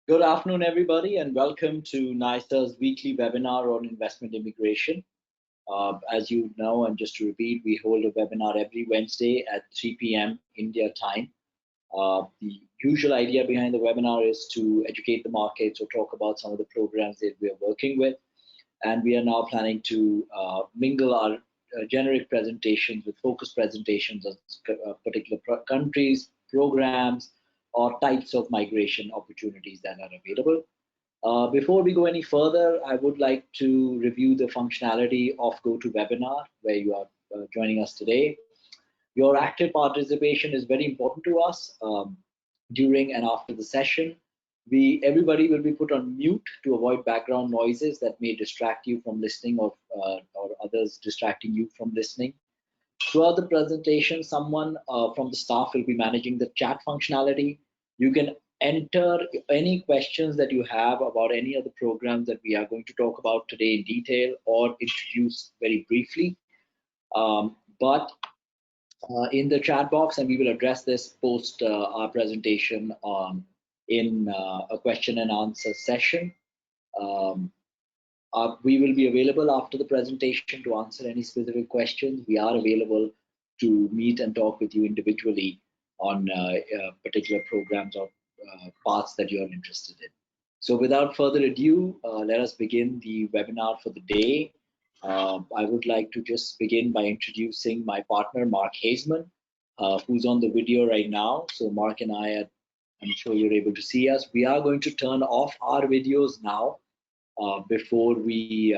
Good afternoon, everybody, and welcome to NISA's weekly webinar on investment immigration. As you know, and just to repeat, we hold a webinar every Wednesday at 3 p.m. India time. The usual idea behind the webinar is to educate the markets or talk about some of the programs that we are working with. And we are now planning to mingle our generic presentations with focused presentations on particular countries, programs, or types of migration opportunities that are available. Before we go any further, I would like to review the functionality of GoToWebinar, where you are joining us today. Your active participation is very important to us during and after the session. Everybody will be put on mute to avoid background noises that may distract you from listening or others distracting you from listening. Throughout the presentation, someone from the staff will be managing the chat functionality. You can enter any questions that you have about any of the programs that we are going to talk about today in detail or introduce very briefly. But in the chat box, and we will address this post our presentation in a question and answer session. We will be available after the presentation to answer any specific questions. We are available to meet and talk with you individually on particular programs or paths that you are interested in. So without further ado, let us begin the webinar for the day. I would like to just begin by introducing my partner, Mark Hazeman, who's on the video right now. So Mark and I, I'm sure you're able to see us. We are going to turn off our videos now before we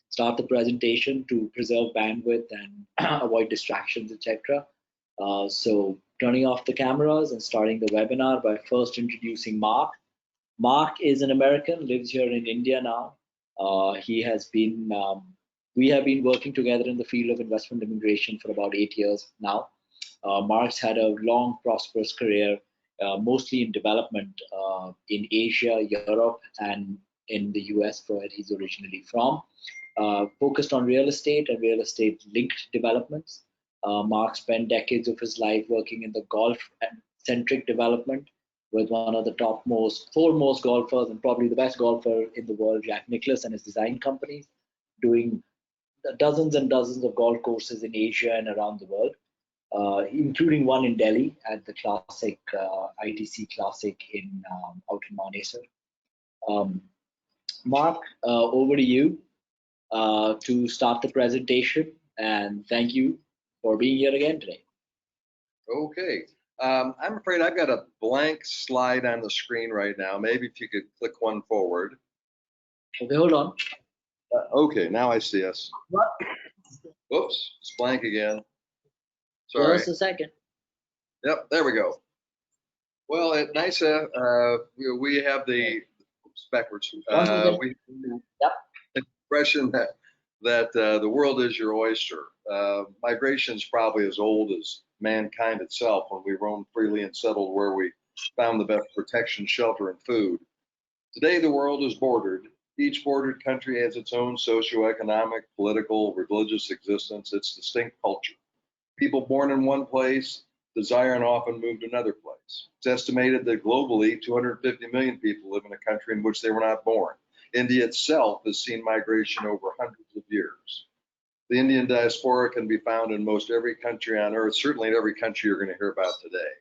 start the presentation to preserve bandwidth and avoid distractions, etc. So turning off the cameras and starting the webinar by first introducing Mark. Mark is an American, lives here in India now. He has been, we have been working together in the field of investment immigration for about 8 years now. Mark's had a long, prosperous career, mostly in development in Asia, Europe, and in the US, where he's originally from. Focused on real estate and real estate linked developments. Mark spent decades of his life working in the golf-centric development with one of the foremost golfers and probably the best golfer in the world, Jack Nicklaus, and his design companies, doing dozens and dozens of golf courses in Asia and around the world, including one in Delhi at the classic ITC Classic out in Manesar. Mark, over to you to start the presentation, and thank you for being here again today. Okay, I'm afraid I've got a blank slide on the screen right now. Maybe if you could click one forward. Okay, hold on. Okay, now I see us. What? Oops, it's blank again. Sorry. Just a second. Yep, there we go. Well, at NISA, we have the backwards. We yep. Expression that the world is your oyster. Migration is probably as old as mankind itself, when we roamed freely and settled where we found the best protection, shelter, and food. Today, the world is bordered. Each bordered country has its own socioeconomic, political, religious existence, its distinct culture. People born in one place desire and often move to another place. It's estimated that globally, 250 million people live in a country in which they were not born. India itself has seen migration over hundreds of years. The Indian diaspora can be found in most every country on earth, certainly in every country you're going to hear about today,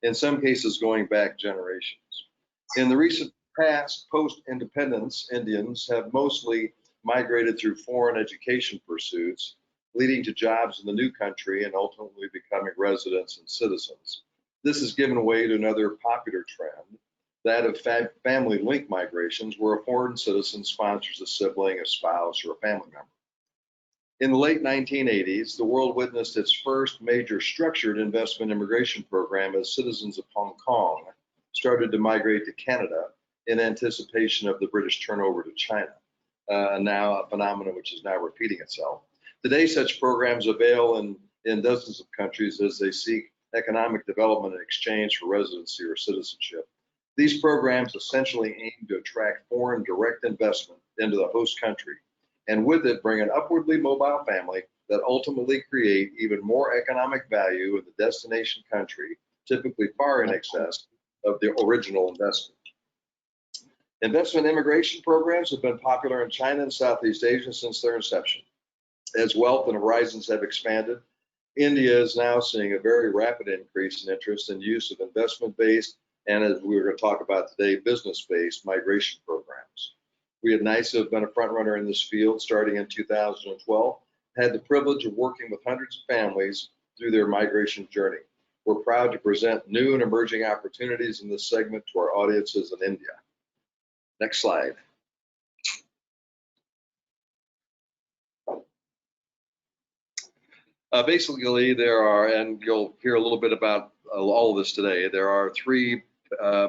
in some cases going back generations. In the recent past, post-independence, Indians have mostly migrated through foreign education pursuits, leading to jobs in the new country and ultimately becoming residents and citizens. This has given way to another popular trend, that of family link migrations, where a foreign citizen sponsors a sibling, a spouse, or a family member. In the late 1980s, the world witnessed its first major structured investment immigration program as citizens of Hong Kong started to migrate to Canada in anticipation of the British turnover to China, now a phenomenon which is now repeating itself. Today, such programs avail in dozens of countries as they seek economic development in exchange for residency or citizenship. These programs essentially aim to attract foreign direct investment into the host country, and with it bring an upwardly mobile family that ultimately create even more economic value in the destination country, typically far in excess of the original investment. Investment immigration programs have been popular in China and Southeast Asia since their inception. As wealth and horizons have expanded, India is now seeing a very rapid increase in interest and use of investment-based, and as we were going to talk about today, business-based migration programs. We at NYSA have been a front runner in this field starting in 2012, had the privilege of working with hundreds of families through their migration journey. We're proud to present new and emerging opportunities in this segment to our audiences in India. Next slide. Basically, there are, and you'll hear a little bit about all of this today, there are three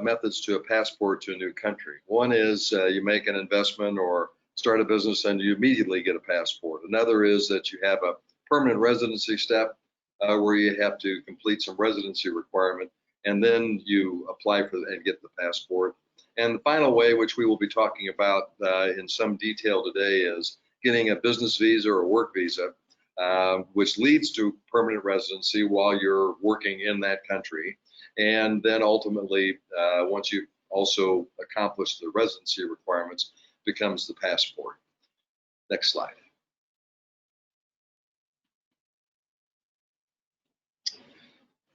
methods to a passport to a new country. One is you make an investment or start a business and you immediately get a passport. Another is that you have a permanent residency step where you have to complete some residency requirement, and then you apply for and get the passport. And the final way, which we will be talking about in some detail today, is getting a business visa or a work visa, which leads to permanent residency while you're working in that country. And then ultimately, once you've also accomplished the residency requirements, becomes the passport. Next slide.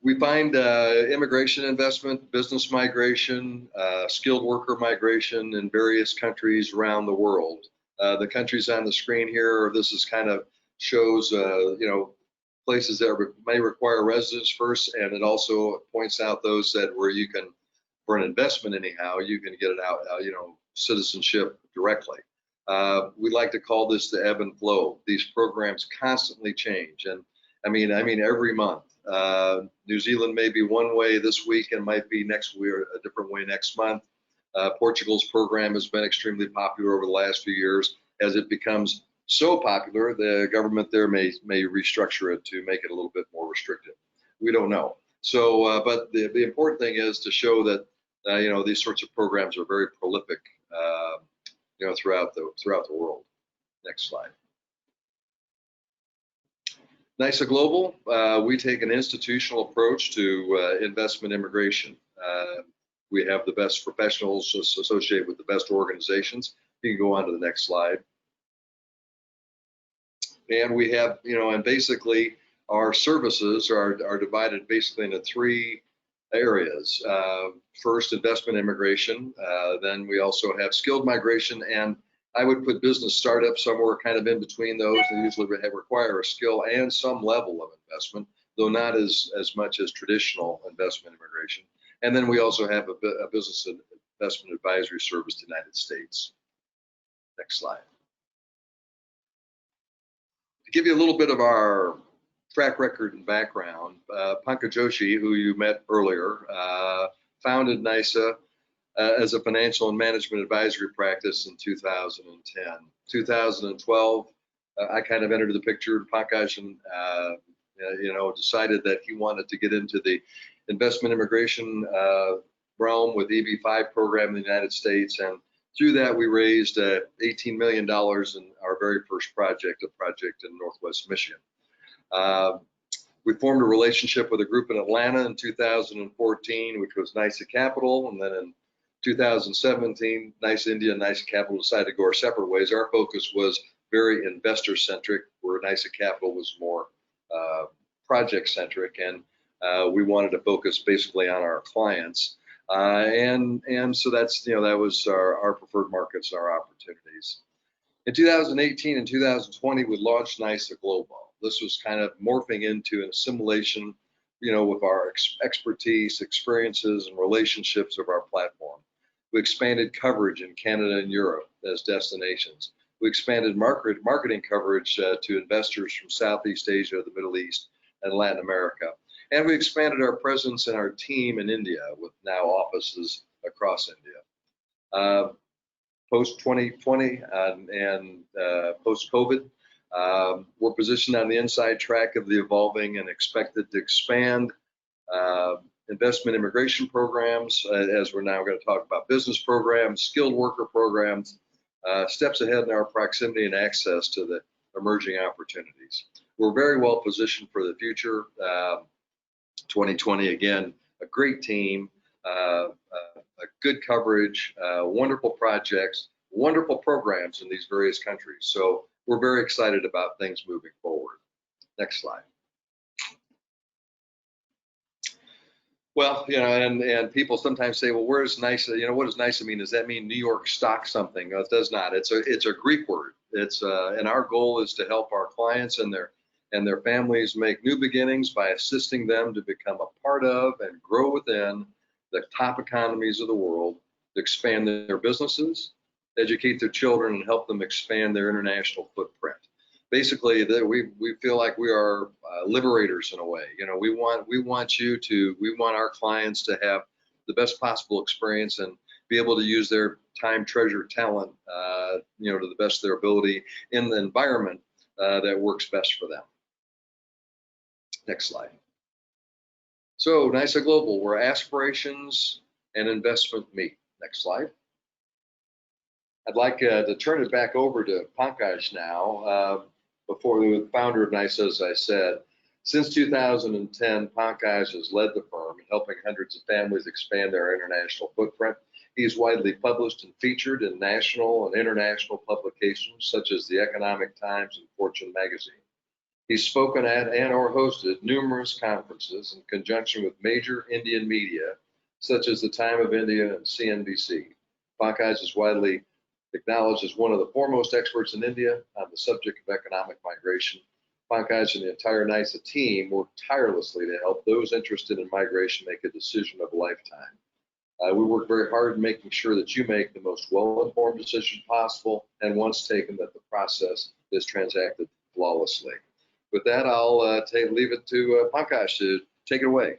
We find immigration investment, business migration, skilled worker migration in various countries around the world. The countries on the screen here, this is kind of shows, places that may require residence first, and it also points out those that where you can, for an investment anyhow, you can get it out, citizenship directly. We like to call this the ebb and flow. These programs constantly change, and I mean every month. New Zealand may be one way this week and might be next week a different way next month. Portugal's program has been extremely popular over the last few years. As it becomes so popular, the government there may restructure it to make it a little bit more restrictive. We don't know. So, but the important thing is to show that these sorts of programs are very prolific, throughout the world. Next slide. NYSA Global, we take an institutional approach to investment immigration. We have the best professionals associated with the best organizations. You can go on to the next slide. And we have, and basically our services are divided basically into three areas. First, investment immigration. Then we also have skilled migration, and I would put business startup somewhere kind of in between those. They usually require a skill and some level of investment, though not as much as traditional investment immigration. And then we also have a business investment advisory service to the United States. Next slide. To give you a little bit of our track record and background, Pankaj Joshi, who you met earlier, founded NYSA as a financial and management advisory practice in 2010. 2012, I kind of entered the picture. Pankaj and decided that he wanted to get into the investment immigration realm with EB-5 program in the United States, and through that we raised $18 million in our very first project, a project in Northwest Michigan. We formed a relationship with a group in Atlanta in 2014, which was NYSA Capital, and then in 2017, NYSA India and NYSA Capital decided to go our separate ways. Our focus was very investor-centric, where NYSA Capital was more project-centric, and we wanted to focus basically on our clients. And so that's, that was our preferred markets, our opportunities. In 2018 and 2020, we launched NYSA Global. This was kind of morphing into an assimilation, with our expertise, experiences, and relationships of our platform. We expanded coverage in Canada and Europe as destinations. We expanded marketing coverage to investors from Southeast Asia, the Middle East, and Latin America. And we expanded our presence and our team in India, with now offices across India. Post-2020 and post-COVID, we're positioned on the inside track of the evolving and expected to expand investment immigration programs, as we're now going to talk about business programs, skilled worker programs, steps ahead in our proximity and access to the emerging opportunities. We're very well positioned for the future. 2020, again, a great team, a good coverage, wonderful projects, wonderful programs in these various countries. So we're very excited about things moving forward. Next slide. Well, and people sometimes say, well, where is nice? What does nice mean? Does that mean New York stock something? No, it does not. It's a Greek word. And our goal is to help our clients and their families make new beginnings by assisting them to become a part of and grow within the top economies of the world, to expand their businesses, educate their children, and help them expand their international footprint. Basically, we feel like we are liberators in a way. We want our clients to have the best possible experience and be able to use their time, treasure, talent, to the best of their ability in the environment that works best for them. Next slide. So NISA Global, where aspirations and investment meet. Next slide. I'd like to turn it back over to Pankaj now. Before the founder of NISA, as I said, since 2010, Pankaj has led the firm in helping hundreds of families expand their international footprint. He's widely published and featured in national and international publications such as the Economic Times and Fortune magazine. He's spoken at and or hosted numerous conferences in conjunction with major Indian media, such as the Time of India and CNBC. Pankaj is widely acknowledged as one of the foremost experts in India on the subject of economic migration. Pankaj and the entire NISA team work tirelessly to help those interested in migration make a decision of a lifetime. We work very hard in making sure that you make the most well-informed decision possible, and once taken, that the process is transacted flawlessly. With that, I'll leave it to Pankaj to take it away.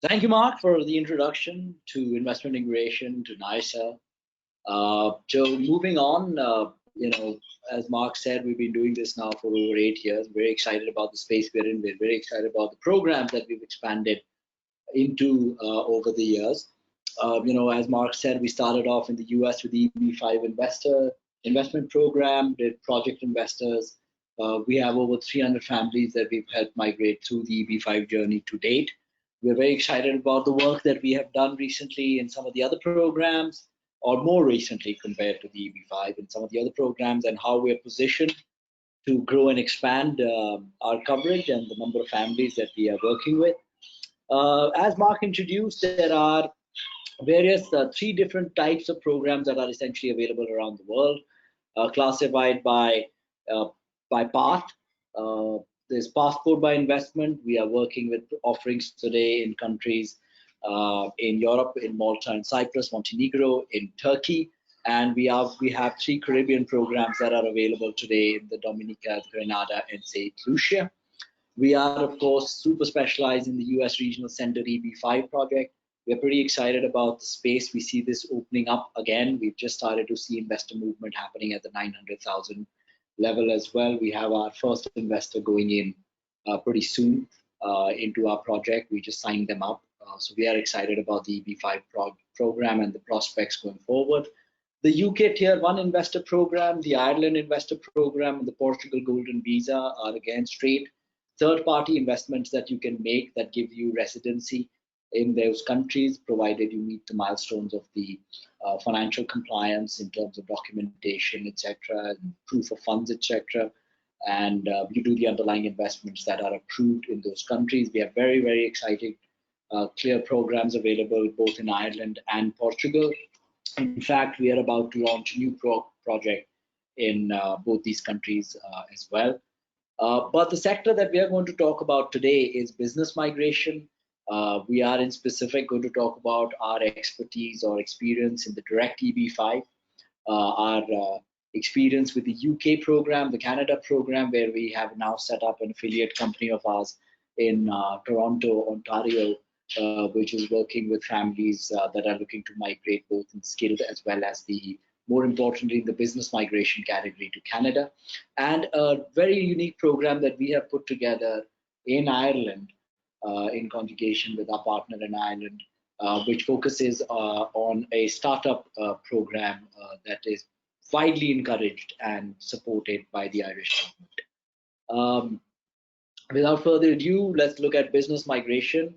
Thank you, Mark, for the introduction to investment immigration, to NISA. So moving on, as Mark said, we've been doing this now for over 8 years. Very excited about the space we're in. We're very excited about the programs that we've expanded into over the years. As Mark said, we started off in the US with the EB5 investment program, did project investors. We have over 300 families that we've helped migrate through the EB5 journey to date. We're very excited about the work that we have done recently in some of the other programs, or more recently compared to the EB5 and some of the other programs, and how we're positioned to grow and expand our coverage and the number of families that we are working with. As Mark introduced, there are various 3 different types of programs that are essentially available around the world, classified by path. There's passport by investment. We are working with offerings today in countries in Europe, in Malta and Cyprus, Montenegro, in Turkey, and we have 3 Caribbean programs that are available today in the Dominica, Grenada, and St. Lucia. We are, of course, super specialized in the US Regional Center EB5 project. We're pretty excited about the space. We see this opening up again. We've just started to see investor movement happening at the 900,000 level as well. We have our first investor going in pretty soon into our project. We just signed them up. So we are excited about the EB5 program and the prospects going forward. The UK Tier 1 investor program, the Ireland investor program, and the Portugal Golden Visa are again straight third-party investments that you can make that give you residency in those countries, provided you meet the milestones of the financial compliance in terms of documentation, etc., proof of funds, etc., and you do the underlying investments that are approved in those countries. We have very, very exciting clear programs available both in Ireland and Portugal. In fact, we are about to launch a new project in both these countries as well. But the sector that we are going to talk about today is business migration. We are in specific going to talk about our expertise or experience in the direct EB5, our experience with the UK program, the Canada program, where we have now set up an affiliate company of ours in Toronto, Ontario, which is working with families that are looking to migrate both in skilled as well as more importantly, the business migration category to Canada. And a very unique program that we have put together in Ireland in conjugation with our partner in Ireland, which focuses on a startup program that is widely encouraged and supported by the Irish government. Without further ado, let's look at business migration.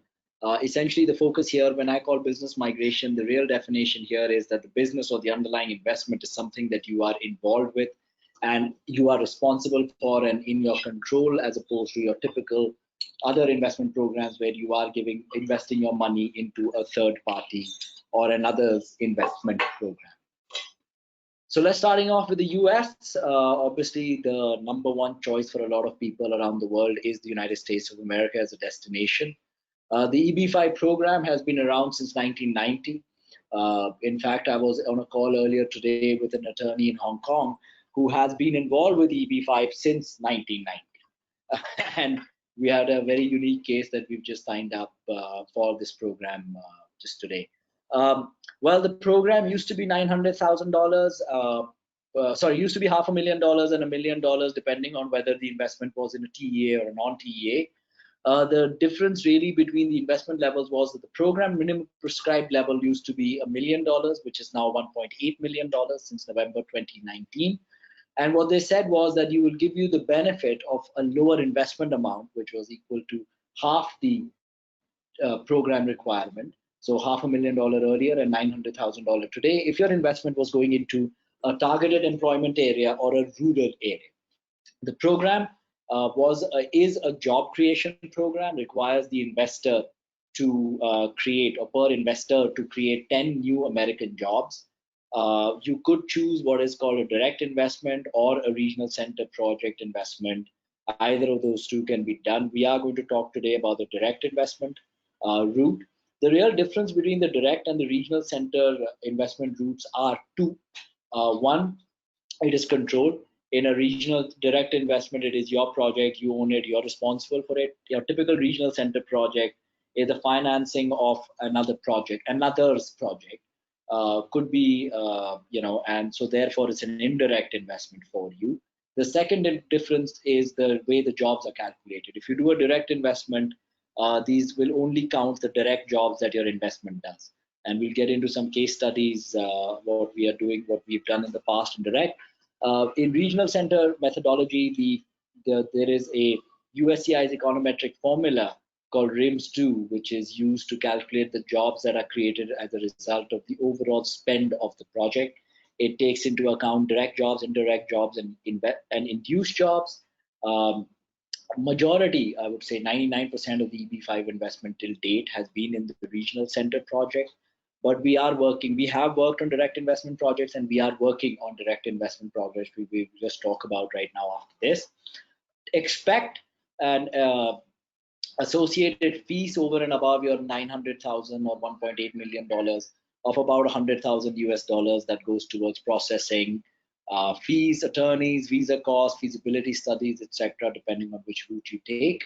Essentially, the focus here, when I call business migration, the real definition here is that the business or the underlying investment is something that you are involved with and you are responsible for and in your control, as opposed to your typical other investment programs where you are investing your money into a third party or another's investment program. So let's starting off with the US. Obviously, the number one choice for a lot of people around the world is the United States of America as a destination. The EB-5 program has been around since 1990. In fact, I was on a call earlier today with an attorney in Hong Kong who has been involved with EB-5 since 1990. And we had a very unique case that we've just signed up for this program just today. Well, the program used to be $900,000. Sorry, used to be $500,000 and $1 million, depending on whether the investment was in a TEA or a non-TEA. The difference really between the investment levels was that the program minimum prescribed level used to be $1 million, which is now $1.8 million since November 2019. And what they said was that you will give you the benefit of a lower investment amount, which was equal to half the program requirement. So $500,000 earlier and $900,000 today, if your investment was going into a targeted employment area or a rural area. The program is a job creation program, requires the investor to create, or per investor to create 10 new American jobs. You could choose what is called a direct investment or a regional center project investment. Either of those two can be done. We are going to talk today about the direct investment route. The real difference between the direct and the regional center investment routes are two. One, it is controlled. In a regional direct investment, it is your project, you own it, you're responsible for it. Your typical regional center project is the financing of another's project. Could be, and so therefore it's an indirect investment for you. The second difference is the way the jobs are calculated. If you do a direct investment, these will only count the direct jobs that your investment does. And we'll get into some case studies, what we are doing, what we've done in the past in direct. In regional center methodology, there is a USCI's econometric formula called RIMS2, which is used to calculate the jobs that are created as a result of the overall spend of the project. It takes into account direct jobs, indirect jobs, and induced jobs. Majority, I would say 99% of the EB-5 investment till date has been in the regional center project. But we have worked on direct investment projects, and we are working on direct investment projects we just talk about right now after this. Expect an associated fees over and above your 900,000 or $1.8 million of about 100,000 US dollars that goes towards processing, fees, attorneys, visa costs, feasibility studies, etc., depending on which route you take.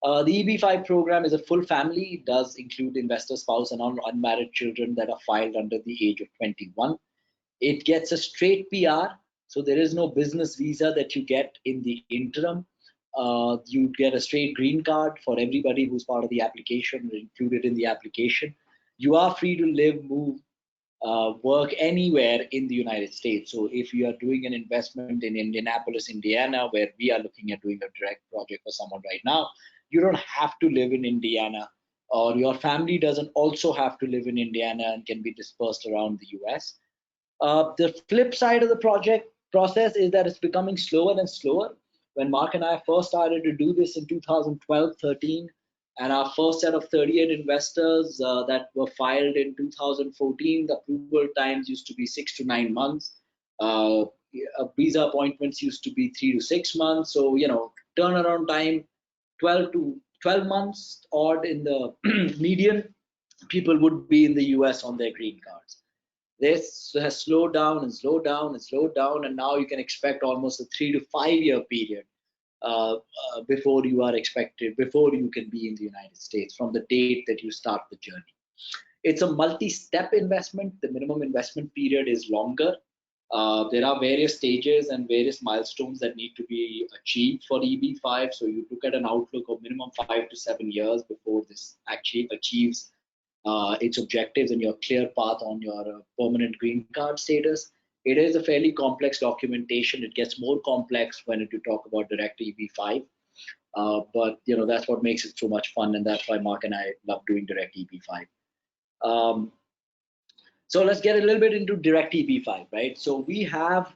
The EB-5 program is a full family. It does include investor, spouse, and unmarried children that are filed under the age of 21. It gets a straight PR, so there is no business visa that you get in the interim. You get a straight green card for everybody who's part of the application, included in the application. You are free to live, move, work anywhere in the United States. So if you are doing an investment in Indianapolis, Indiana, where we are looking at doing a direct project for someone right now, you don't have to live in Indiana, or your family doesn't also have to live in Indiana and can be dispersed around the US. The flip side of the project process is that it's becoming slower and slower. When Mark and I first started to do this in 2012-13, and our first set of 38 investors that were filed in 2014, the approval times used to be 6 to 9 months. Visa appointments used to be 3 to 6 months. So, turnaround time, 12 months odd in the median, people would be in the US on their green cards. This has slowed down and slowed down and slowed down, and now you can expect almost a 3 to 5 year period before you can be in the United States from the date that you start the journey. It's a multi-step investment. The minimum investment period is longer. There are various stages and various milestones that need to be achieved for EB-5. So you look at an outlook of minimum 5 to 7 years before this actually achieves its objectives and your clear path on your permanent green card status. It is a fairly complex documentation. It gets more complex when you talk about direct EB-5. But that's what makes it so much fun, and that's why Mark and I love doing direct EB5. Um, so let's get a little bit into direct EB5, right? So we have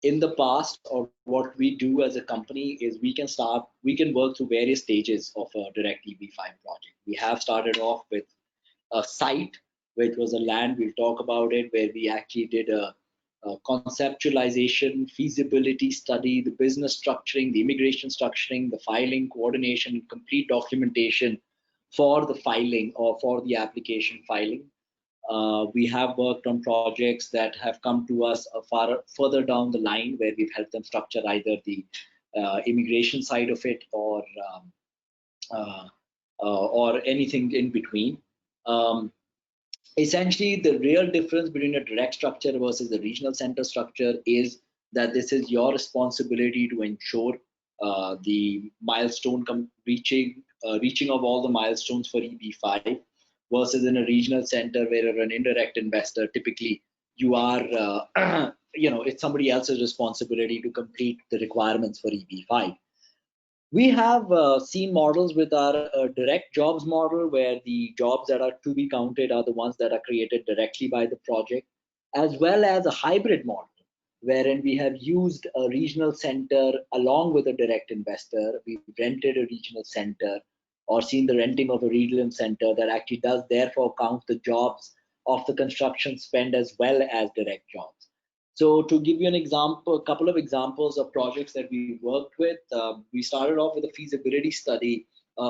in the past, or what we do as a company is we can work through various stages of a direct EB5 project. We have started off with a site, which was a land. We'll talk about it, where we actually did a conceptualization, feasibility study, the business structuring, the immigration structuring, the filing, coordination, complete documentation for the filing or for the application filing. We have worked on projects that have come to us far further down the line, where we've helped them structure either the immigration side of it, uh, or anything in between. Um, Essentially, the real difference between a direct structure versus the regional center structure is that this is your responsibility to ensure the reaching of all the milestones for EB5, versus in a regional center where you're an indirect investor. Typically, you are it's somebody else's responsibility to complete the requirements for EB5. We have seen models with our direct jobs model, where the jobs that are to be counted are the ones that are created directly by the project, as well as a hybrid model, wherein we have used a regional center along with a direct investor. We've rented a regional center, or seen the renting of a regional center that actually does therefore count the jobs of the construction spend as well as direct jobs. So to give you an example, a couple of examples of projects that we worked with, we started off with a feasibility study.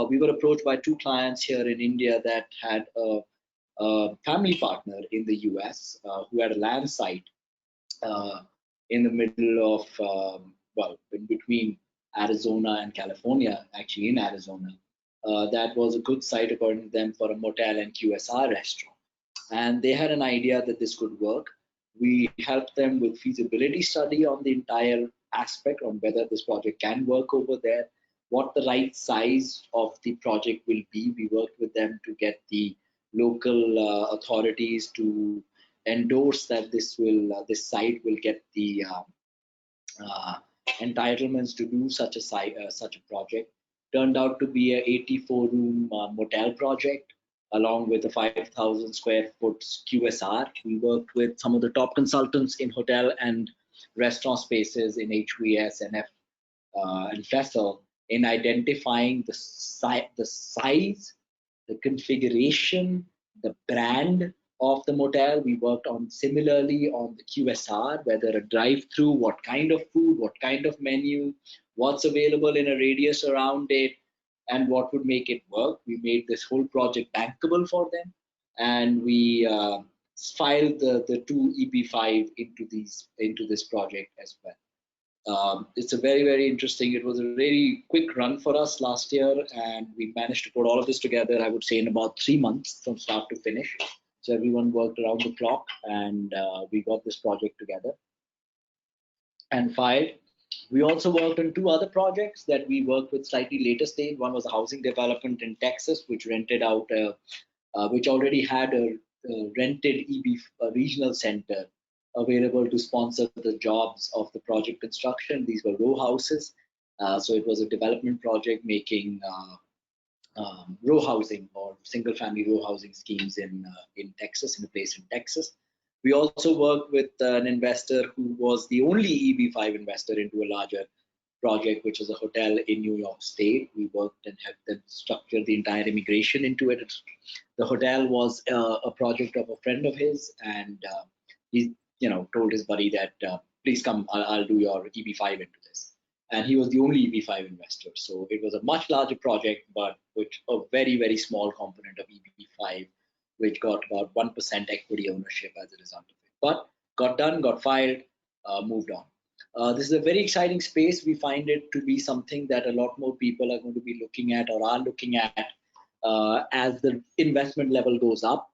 We were approached by two clients here in India that had a family partner in the US who had a land site in the middle of, in between Arizona and California, actually in Arizona. That was a good site, according to them, for a motel and QSR restaurant. And they had an idea that this could work. We helped them with feasibility study on the entire aspect on whether this project can work over there, what the right size of the project will be. We worked with them to get the local authorities to endorse that this site will get the uh, entitlements to do such a project. Turned out to be a 84-room motel project, along with a 5,000 square foot QSR. We worked with some of the top consultants in hotel and restaurant spaces in HVS and and Fessel, in identifying the size, the configuration, the brand of the motel. We worked on similarly on the QSR, whether a drive-through, what kind of food, what kind of menu, what's available in a radius around it, and what would make it work. We made this whole project bankable for them, and we filed the two EP5 into this project as well. It's a very interesting. It was a very quick run for us last year, and we managed to put all of this together, I would say, in about 3 months from start to finish. So everyone worked around the clock, and we got this project together and filed. We also worked on two other projects that we worked with slightly later stage. One was a housing development in Texas, which rented out, which already had a rented regional center available to sponsor the jobs of the project construction. These were row houses. So it was a development project making row housing or single family row housing schemes in Texas, in a place in Texas. We also worked with an investor who was the only EB5 investor into a larger project, which is a hotel in New York State. We worked and helped them structure the entire immigration into it. The hotel was a project of a friend of his, and he, told his buddy that please come, I'll do your EB5 into this. And he was the only EB5 investor. So it was a much larger project, but with a very small component of EB5, which got about 1% equity ownership as a result of it. But got done, got filed, moved on. This is a very exciting space. We find it to be something that a lot more people are going to be looking at, or are looking at, as the investment level goes up.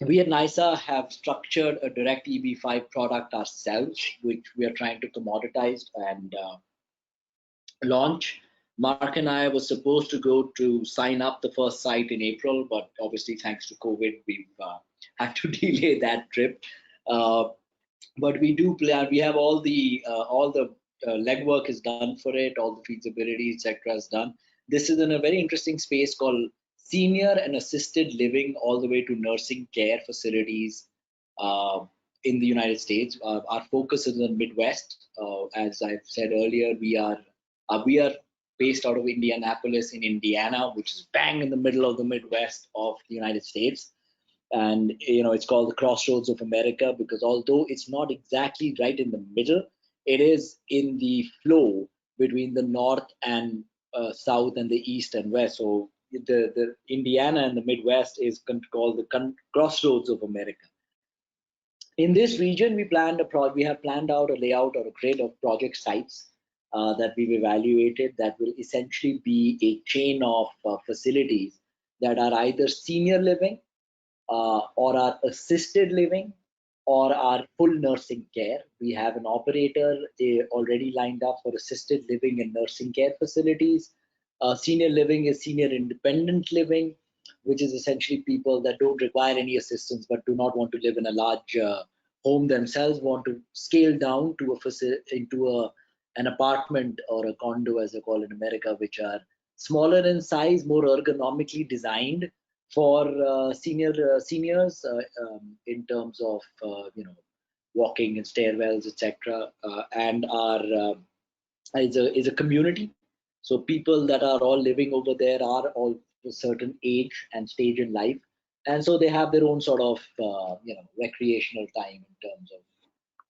We at NISA have structured a direct EB5 product ourselves, which we are trying to commoditize and launch. Mark and I were supposed to go to sign up the first site in April, but obviously thanks to COVID, we've had to delay that trip. But we do plan. We have all the legwork is done for it, all the feasibility, etc., is done. This is in a very interesting space called senior and assisted living, all the way to nursing care facilities uh, in the United States. Our focus is in the Midwest. As I've said earlier, we are based out of Indianapolis in Indiana, which is bang in the middle of the Midwest of the United States. And it's called the crossroads of America because although it's not exactly right in the middle, it is in the flow between the north and south and the east and west. So the Indiana and the Midwest is called the crossroads of America. In this region, we have planned out a layout or a grid of project sites that we've evaluated that will essentially be a chain of facilities that are either senior living or our assisted living or our full nursing care. We have an operator already lined up for assisted living and nursing care facilities. Senior living is senior independent living, which is essentially people that don't require any assistance but do not want to live in a large home themselves, want to scale down to an apartment or a condo, as they call in America, which are smaller in size, more ergonomically designed for seniors in terms of walking and stairwells, etc. And are is a community. So people that are all living over there are all a certain age and stage in life, and so they have their own sort of recreational time in terms of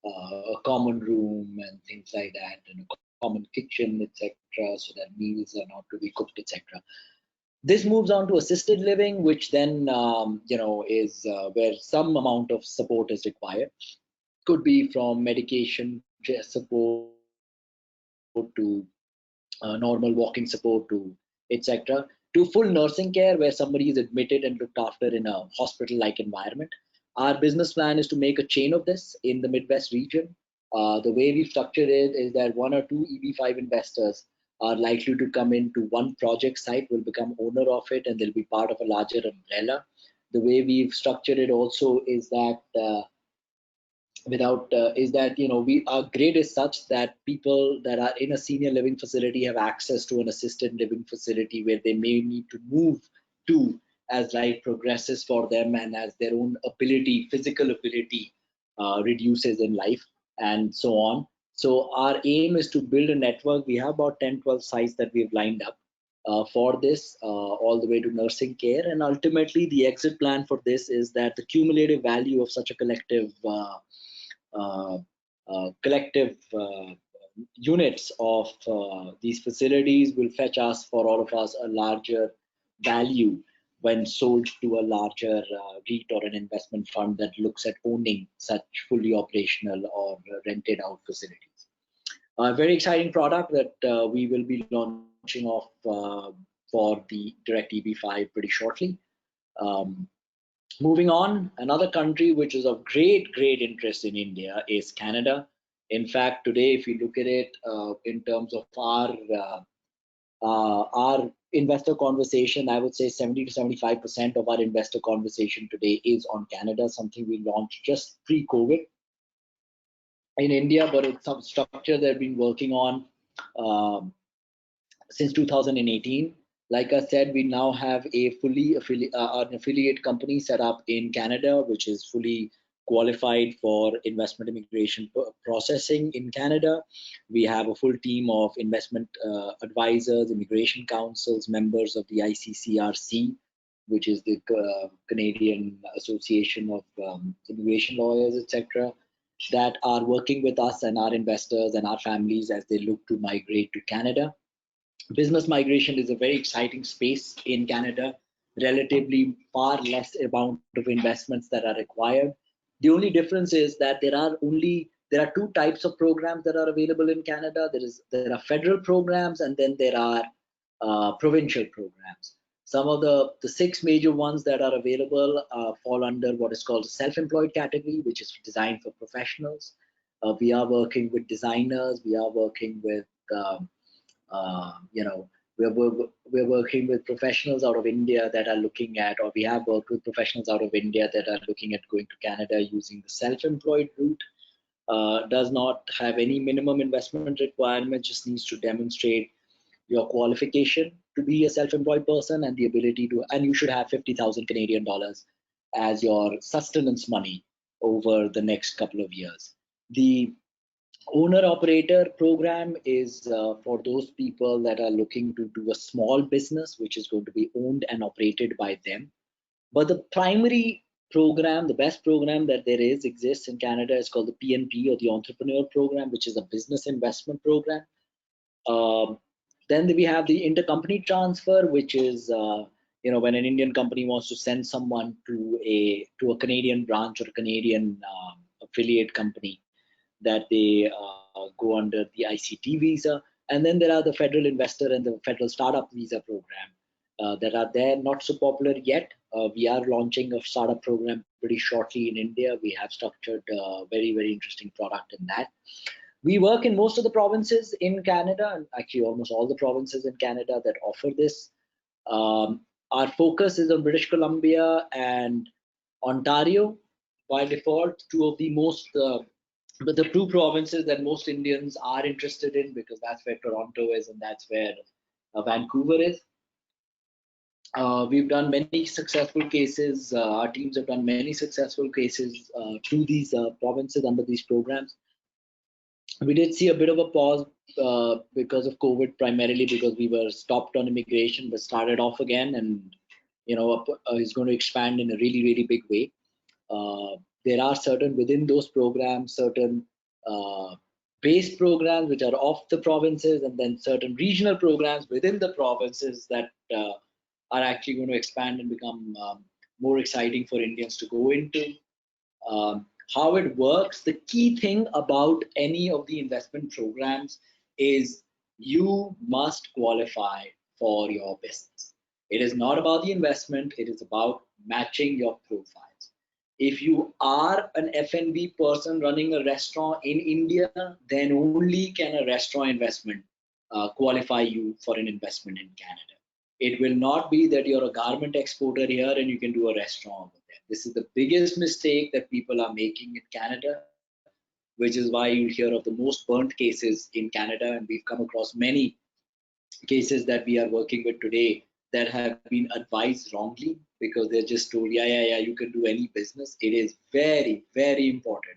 a common room and things like that, and a common kitchen, etc. So that meals are not to be cooked, etc. This moves on to assisted living, which then is where some amount of support is required. Could be from medication support to normal walking support to etc. To full nursing care, where somebody is admitted and looked after in a hospital-like environment. Our business plan is to make a chain of this in the Midwest region. The way we've structured it is that one or two EB5 investors are likely to come into one project site, will become owner of it, and they'll be part of a larger umbrella. The way we've structured it also is that without is that we our grade is such that people that are in a senior living facility have access to an assisted living facility where they may need to move to as life progresses for them and as their own physical ability reduces in life and so on. So our aim is to build a network. We have about 10-12 sites that we've lined up for this, all the way to nursing care, and ultimately the exit plan for this is that the cumulative value of such a uh, collective units of these facilities will fetch us, for all of us, a larger value when sold to a larger REIT or an investment fund that looks at owning such fully operational or rented out facilities. A very exciting product that we will be launching off for the Direct EB5 pretty shortly. Um, Moving on, another country which is of great interest in India is Canada. In fact, today, if you look at it in terms of our investor conversation, I would say 70 to 75% of our investor conversation today is on Canada, something we launched just pre-COVID in India, but it's some structure that we've been working on um, since 2018. Like I said, we now have an affiliate company set up in Canada, which is fully qualified for investment immigration processing in Canada. We have a full team of investment advisors, immigration counsels, members of the ICCRC, which is the Canadian Association of Immigration Lawyers, etc., that are working with us and our investors and our families as they look to migrate to Canada. Business migration is a very exciting space in Canada, relatively far less amount of investments that are required. The only difference is that there are two types of programs that are available in Canada. There are federal programs, and then there are provincial programs. Some of the six major ones that are available fall under what is called the self-employed category, which is designed for professionals. We are working with designers. We are working with you know, we're working with professionals out of India that are looking at, or we have worked with professionals out of India that are looking at going to Canada using the self-employed route. does not have any minimum investment requirement, just needs to demonstrate your qualification to be a self-employed person and the ability to, and you should have 50,000 Canadian dollars as your sustenance money over the next couple of years. The owner operator program is for those people that are looking to do a small business, which is going to be owned and operated by them. But the primary program, the best program that there is exists in Canada is called the PNP, or the Entrepreneur Program, which is a business investment program. Um, then we have the intercompany transfer, which is when an Indian company wants to send someone to a Canadian branch or a Canadian affiliate company, that they go under the ICT visa. And then there are the federal investor and the federal startup visa program that are there, not so popular yet. We are launching a startup program pretty shortly in India. We have structured a very, very interesting product in that. We work in most of the provinces in Canada, and actually almost all the provinces in Canada that offer this. Our focus is on British Columbia and Ontario by default, two of the most but the two provinces that most Indians are interested in, because that's where Toronto is and that's where Vancouver is. We've done many successful cases. Our teams have done many successful cases through these provinces under these programs. We did see a bit of a pause because of COVID, primarily because we were stopped on immigration, but started off again, and is going to expand in a really, really big way. There are certain within those programs, certain base programs which are off the provinces, and then certain regional programs within the provinces that are actually going to expand and become more exciting for Indians to go into. How it works, the key thing about any of the investment programs is you must qualify for your business. It is not about the investment, it is about matching your profiles. If you are an F&B person running a restaurant in India, then only can a restaurant investment qualify you for an investment in Canada. It will not be that you're a garment exporter here and you can do a restaurant over there. This is the biggest mistake that people are making in Canada, which is why you hear of the most burnt cases in Canada. And we've come across many cases that we are working with today that have been advised wrongly, because they're just told, yeah, you can do any business. It is very, very important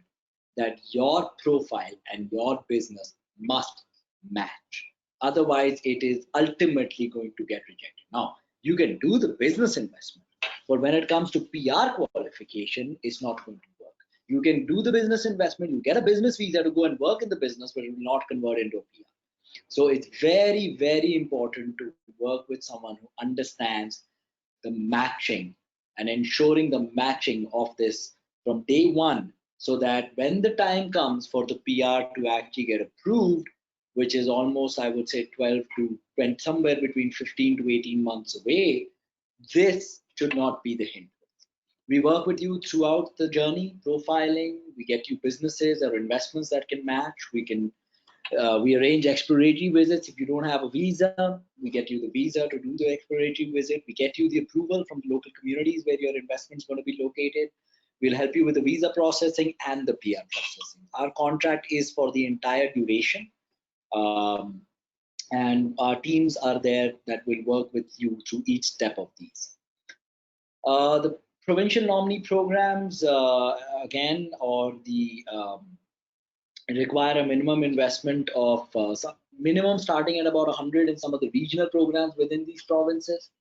that your profile and your business must match. Otherwise, it is ultimately going to get rejected. Now, you can do the business investment, but when it comes to PR qualification, it's not going to work. You can do the business investment, you get a business visa to go and work in the business, but it will not convert into a PR. So it's very, very important to work with someone who understands the matching and ensuring the matching of this from day one, so that when the time comes for the PR to actually get approved, which is almost, I would say, 12 to 20, somewhere between 15 to 18 months away, this should not be the hindrance. We work with you throughout the journey, profiling. We get you businesses or investments that can match. We arrange exploratory visits. If you don't have a visa, we get you the visa to do the exploratory visit. We get you the approval from the local communities where your investment is going to be located. We'll help you with the visa processing and the PR processing. Our contract is for the entire duration. And our teams are there that will work with you through each step of these. The provincial nominee programs, again, or the require a minimum investment of minimum starting at about 100 in some of the regional programs within these provinces.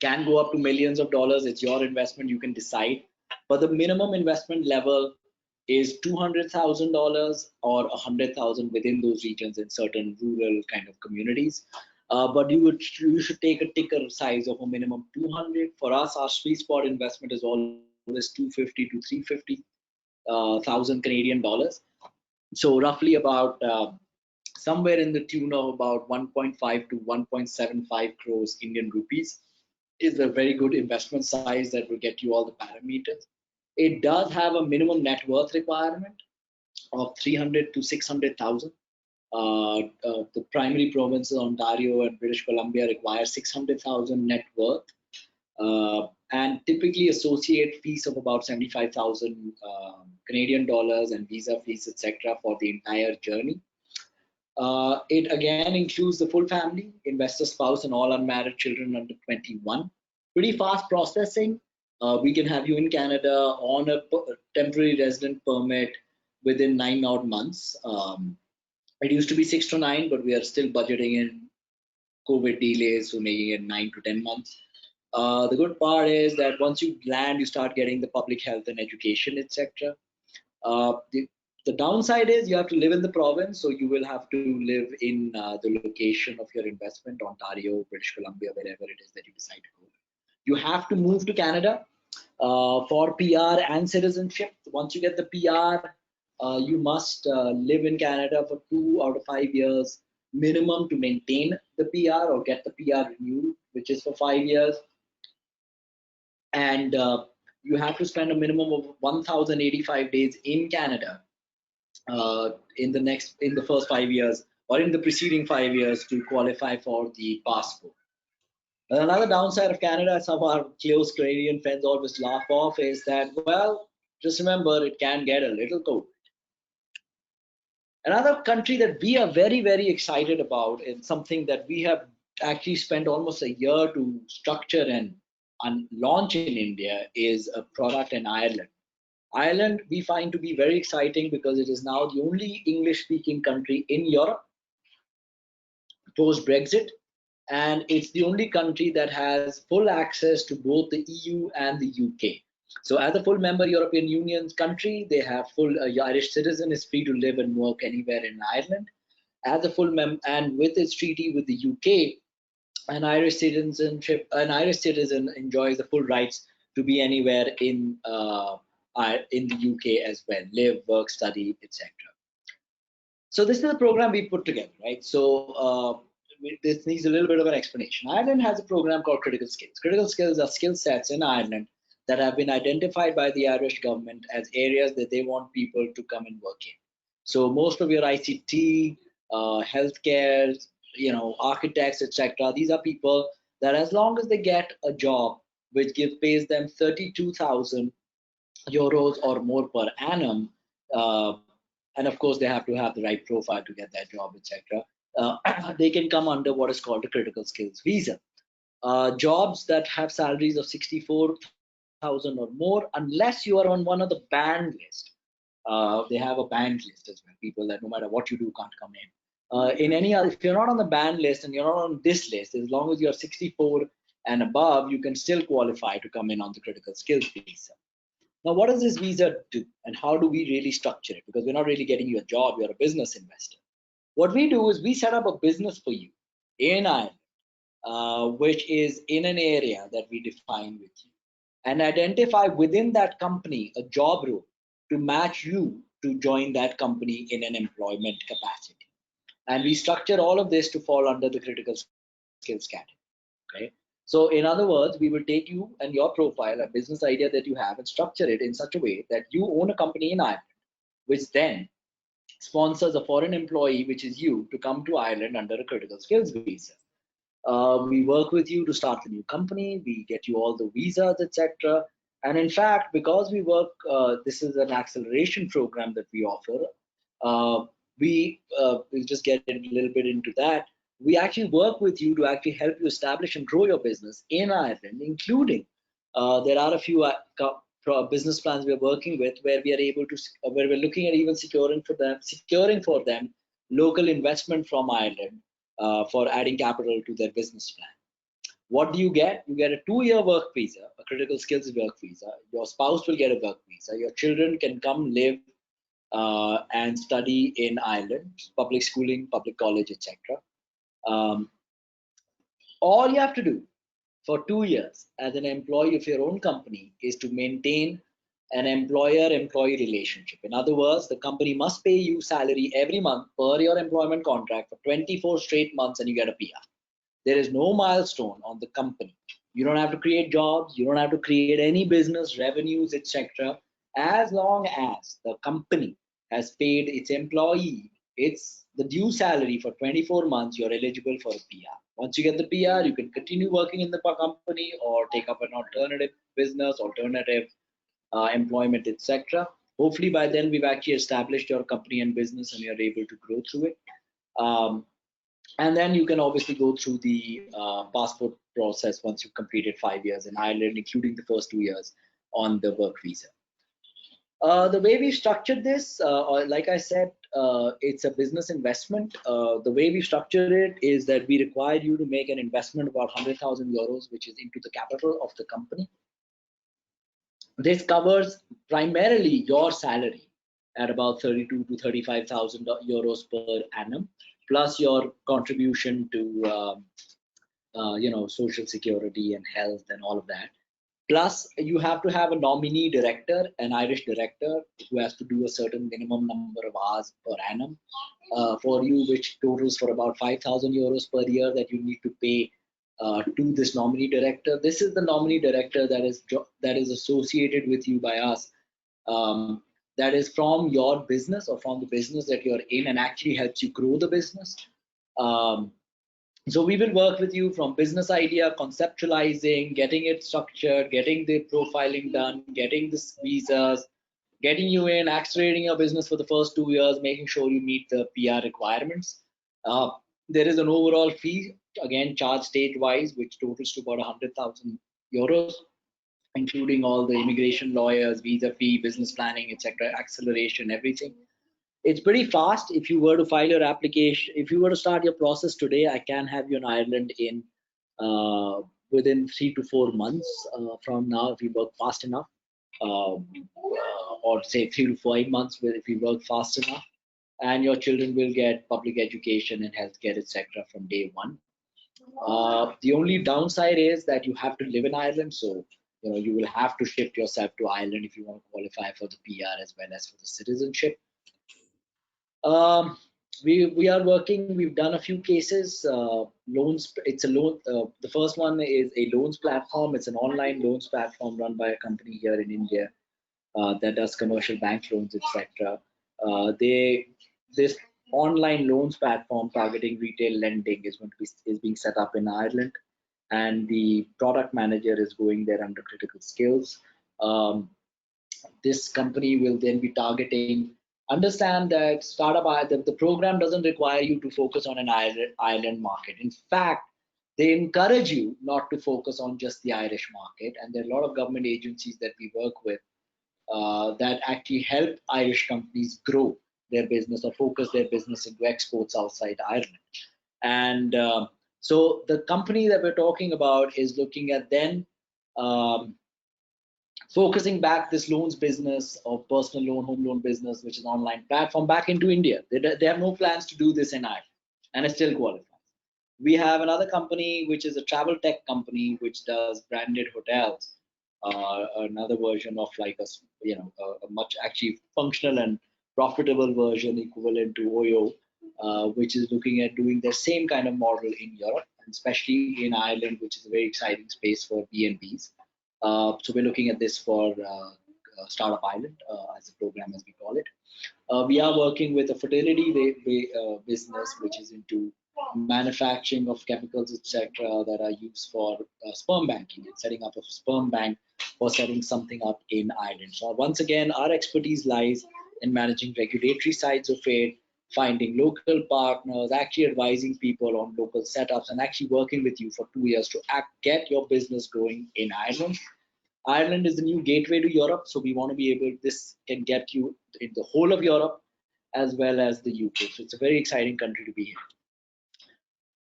Can go up to millions of dollars. It's your investment, you can decide. But the minimum investment level is $200,000 or 100,000 within those regions in certain rural kind of communities. But you should take a ticker size of a minimum 200. For us, our sweet spot investment is always 250 to 350,000 Canadian dollars. So roughly about somewhere in the tune of about 1.5 to 1.75 crores Indian rupees is a very good investment size that will get you all the parameters. It does have a minimum net worth requirement of 300 to 600,000. The primary provinces, Ontario and British Columbia, require 600,000 net worth, and typically associate fees of about 75,000 Canadian dollars and visa fees, etc., for the entire journey. It again includes the full family, investor, spouse, and all unmarried children under 21. Pretty fast processing. We can have you in Canada on a temporary resident permit within 9 odd months. It used to be 6 to 9, but we are still budgeting in COVID delays, so making it 9 to 10 months. The good part is that once you land, you start getting the public health and education, etc. The downside is you have to live in the province, so you will have to live in the location of your investment, Ontario, British Columbia, wherever it is that you decide to go. You have to move to Canada for PR and citizenship. Once you get the PR, you must live in Canada for 2 out of 5 years minimum to maintain the PR or get the PR renewed, which is for 5 years. And you have to spend a minimum of 1,085 days in Canada in the first 5 years or in the preceding 5 years to qualify for the passport. Another downside of Canada, some of our close Canadian friends always laugh off, is that, well, just remember it can get a little cold. Another country that we are very, very excited about, and something that we have actually spent almost a year to structure and launch in India, is a product in Ireland. Ireland we find to be very exciting because it is now the only English-speaking country in Europe post-Brexit, and it's the only country that has full access to both the EU and the UK. So as a full member European Union country, they have full Irish citizen is free to live and work anywhere in Ireland. As a full member, and with its treaty with the UK, an Irish citizen enjoys the full rights to be anywhere in the UK as well, live, work, study, etc. So this is a program we put together, right? So this needs a little bit of an explanation. Ireland has a program called Critical Skills. Critical Skills are skill sets in Ireland that have been identified by the Irish government as areas that they want people to come and work in. So most of your ICT, healthcare, architects, etc. These are people that, as long as they get a job which pays them 32,000 euros or more per annum, uh, and of course they have to have the right profile to get that job, etc. They can come under what is called a critical skills visa. Jobs that have salaries of 64,000 or more, unless you are on one of the banned list. They have a banned list as well. People that no matter what you do can't come in. In any other, if you're not on the banned list and you're not on this list, as long as you're 64 and above, you can still qualify to come in on the critical skills visa. Now, what does this visa do, and how do we really structure it? Because we're not really getting you a job, you're a business investor. What we do is we set up a business for you in Ireland, which is in an area that we define with you, and identify within that company a job role to match you to join that company in an employment capacity. And we structure all of this to fall under the critical skills category. Okay. So in other words, we will take you and your profile, a business idea that you have, and structure it in such a way that you own a company in Ireland, which then sponsors a foreign employee, which is you, to come to Ireland under a critical skills visa. We work with you to start the new company. We get you all the visas, etc. And in fact, because we work, this is an acceleration program that we offer. We'll just get a little bit into that. We actually work with you to actually help you establish and grow your business in Ireland, including there are a few business plans we're working with where we are able to, where we're looking at even securing for them local investment from Ireland for adding capital to their business plan. What do you get? You get a 2-year work visa, a critical skills work visa. Your spouse will get a work visa. Your children can come live and study in Ireland, public schooling, public college, etc. All you have to do for 2 years as an employee of your own company is to maintain an employer-employee relationship. In other words, the company must pay you salary every month per your employment contract for 24 straight months and you get a PR. There is no milestone on the company. You don't have to create jobs. You don't have to create any business revenues, etc. As long as the company has paid its employee the due salary for 24 months, you're eligible for a PR. Once you get the PR, you can continue working in the company or take up an alternative business, alternative employment, etc. Hopefully by then we've actually established your company and business and you're able to grow through it. And then you can obviously go through the passport process once you've completed 5 years in Ireland, including the first 2 years on the work visa. The way we structured this, like I said, it's a business investment. The way we structured it is that we require you to make an investment of about 100,000 euros, which is into the capital of the company. This covers primarily your salary at about 32 to 35,000 euros per annum, plus your contribution to social security and health and all of that. Plus, you have to have a nominee director, an Irish director, who has to do a certain minimum number of hours per annum for you, which totals for about 5,000 euros per year that you need to pay to this nominee director. This is the nominee director that is associated with you by us. That is from your business or from the business that you're in, and actually helps you grow the business. So we will work with you from business idea, conceptualizing, getting it structured, getting the profiling done, getting the visas, getting you in, accelerating your business for the first 2 years, making sure you meet the PR requirements. There is an overall fee, again, charged state-wise, which totals to about 100,000 euros, including all the immigration lawyers, visa fee, business planning, etc., acceleration, everything. It's pretty fast. If you were to file your application, if you were to start your process today, I can have you in Ireland in within 3 to 4 months from now if you work fast enough, or say 3 to 5 months if you work fast enough, and your children will get public education and healthcare, etc., from day one. The only downside is that you have to live in Ireland, so you will have to shift yourself to Ireland if you want to qualify for the PR as well as for the citizenship. We are working. We've done a few cases. Loans. It's a loan. The first one is a loans platform. It's an online loans platform run by a company here in India that does commercial bank loans, etc. This online loans platform targeting retail lending is being set up in Ireland, and the product manager is going there under critical skills. This company will then be targeting. Understand that the program doesn't require you to focus on an Ireland market. In fact, they encourage you not to focus on just the Irish market, and there are a lot of government agencies that we work with that actually help Irish companies grow their business or focus their business into exports outside Ireland. And so the company that we're talking about is looking at then focusing back this loans business or personal loan, home loan business, which is an online platform, back into India. They have no plans to do this in Ireland, and it still qualifies. We have another company, which is a travel tech company, which does branded hotels, another version of like a much actually functional and profitable version equivalent to Oyo, which is looking at doing the same kind of model in Europe, and especially in Ireland, which is a very exciting space for B&Bs. So we're looking at this for Startup Island as a program, as we call it. We are working with a fertility business, which is into manufacturing of chemicals, etc., that are used for sperm banking and setting up a sperm bank for setting something up in Ireland. So once again, our expertise lies in managing regulatory sides of it, finding local partners, actually advising people on local setups, and actually working with you for 2 years to get your business going in Ireland. Ireland is the new gateway to Europe, so we want to be able. This can get you in the whole of Europe as well as the UK. So it's a very exciting country to be in.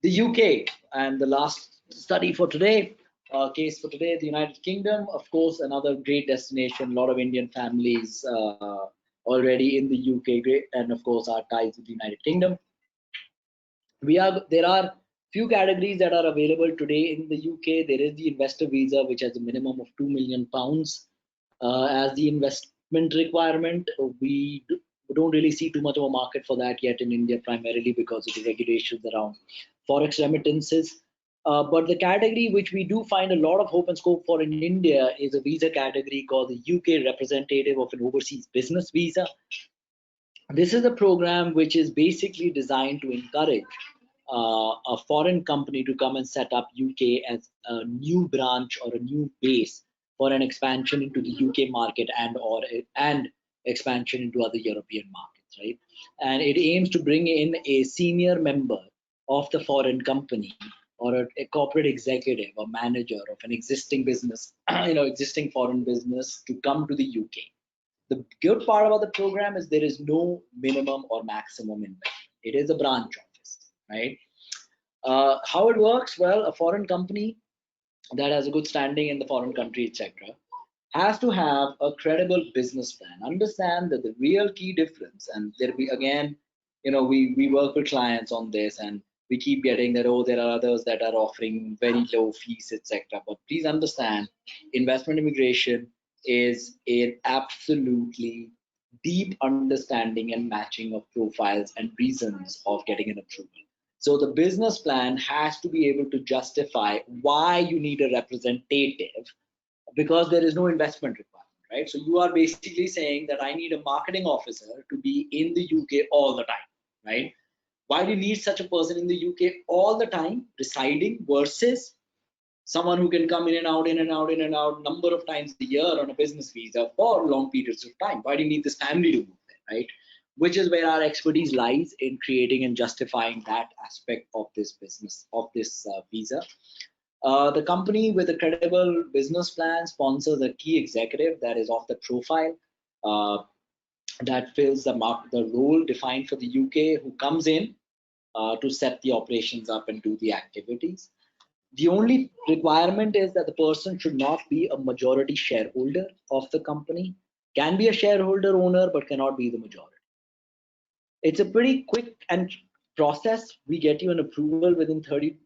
The UK, and the last study for today, case for today, the United Kingdom, of course, another great destination. A lot of Indian families already in the UK, great, and of course our ties with the United Kingdom. There are few categories that are available today in the UK. There is the investor visa, which has a minimum of £2 million as the investment requirement. We don't really see too much of a market for that yet in India, primarily because of the regulations around forex remittances. But the category which we do find a lot of hope and scope for in India is a visa category called the UK Representative of an Overseas Business Visa. This is a program which is basically designed to encourage a foreign company to come and set up UK as a new branch or a new base for an expansion into the UK market and expansion into other European markets, right? And it aims to bring in a senior member of the foreign company or a corporate executive or manager of an existing business, existing foreign business to come to the UK. The good part about the program is there is no minimum or maximum investment. It is a branch office, right? How it works? Well, a foreign company that has a good standing in the foreign country, etc., has to have a credible business plan. Understand that the real key difference, and there be again, we work with clients on this, and we keep getting that, oh, there are others that are offering very low fees, etc. But please understand, investment immigration is an absolutely deep understanding and matching of profiles and reasons of getting an approval. So the business plan has to be able to justify why you need a representative, because there is no investment requirement, right? So you are basically saying that I need a marketing officer to be in the UK all the time, right? Why do you need such a person in the UK all the time residing versus someone who can come in and out, in and out, in and out number of times a year on a business visa for long periods of time? Why do you need this family to move there, right? Which is where our expertise lies, in creating and justifying that aspect of this business, of this visa. The company with a credible business plan sponsors a key executive that is of the profile, uh, that fills the role defined for the UK, who comes in to set the operations up and do the activities. The only requirement is that the person should not be a majority shareholder of the company, can be a shareholder owner, but cannot be the majority. It's a pretty quick and process. We get you an approval within 30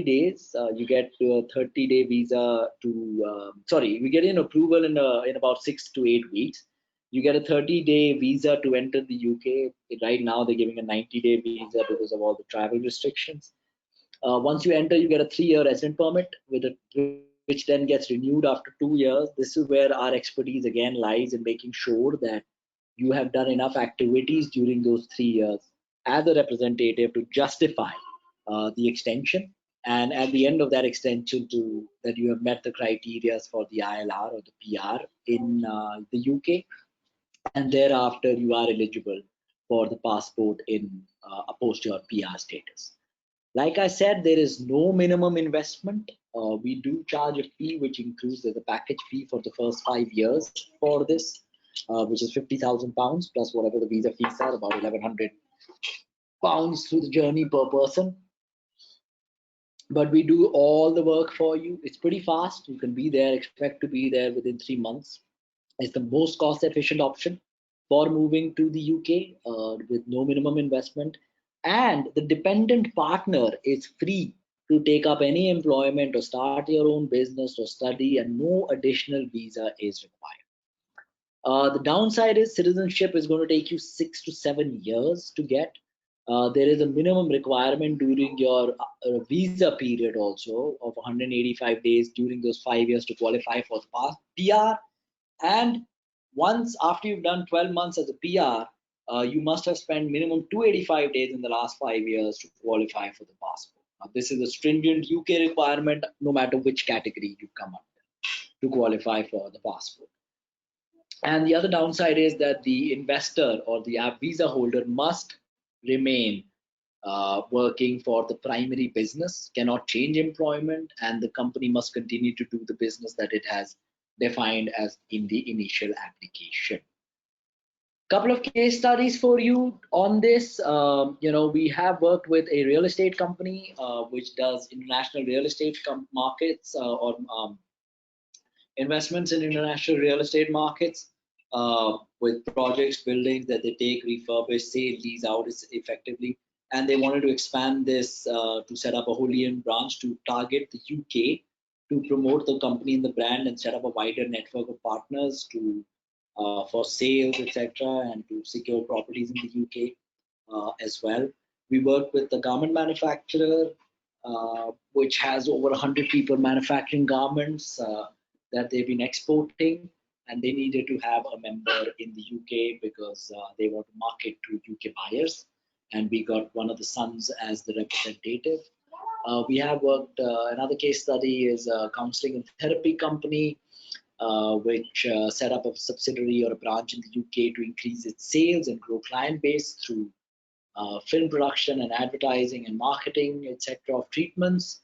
days. You get a 30-day visa to, sorry, we get an approval in about 6 to 8 weeks. You get a 30-day visa to enter the UK. Right now, they're giving a 90-day visa because of all the travel restrictions. Once you enter, you get a 3-year resident permit which then gets renewed after 2 years. This is where our expertise again lies, in making sure that you have done enough activities during those 3 years as a representative to justify the extension. And at the end of that extension, to that you have met the criteria for the ILR or the PR in the UK, and thereafter you are eligible for the passport in post your PR status. Like I said, there is no minimum investment. We do charge a fee, which includes the package fee for the first 5 years for this, which is £50,000 plus whatever the visa fees are, about £1,100 through the journey per person. But we do all the work for you. It's pretty fast. You can be there, expect to be there within 3 months. It's the most cost efficient option for moving to the UK with no minimum investment. And the dependent partner is free to take up any employment or start your own business or study, and no additional visa is required. The downside is citizenship is going to take you 6 to 7 years to get. There is a minimum requirement during your visa period also of 185 days during those 5 years to qualify for the PR. And once after you've done 12 months as a PR, you must have spent minimum 285 days in the last 5 years to qualify for the passport. Now, this is a stringent UK requirement, no matter which category you come under, to qualify for the passport. And the other downside is that the investor or the visa holder must remain working for the primary business, cannot change employment, and the company must continue to do the business that it has defined as in the initial application. Couple of case studies for you on this. We have worked with a real estate company which does international real estate markets or investments in international real estate markets, with projects, buildings that they take, refurbish, sale, lease out effectively. And they wanted to expand this to set up a wholly owned branch to target the UK, to promote the company and the brand, and set up a wider network of partners to for sales, etc., and to secure properties in the UK as well. We work with the garment manufacturer, which has over 100 people manufacturing garments that they've been exporting, and they needed to have a member in the UK because they want to market to UK buyers, and we got one of the sons as the representative. We have worked, another case study is a counseling and therapy company which set up a subsidiary or a branch in the UK to increase its sales and grow client base through film production and advertising and marketing, etc. of treatments.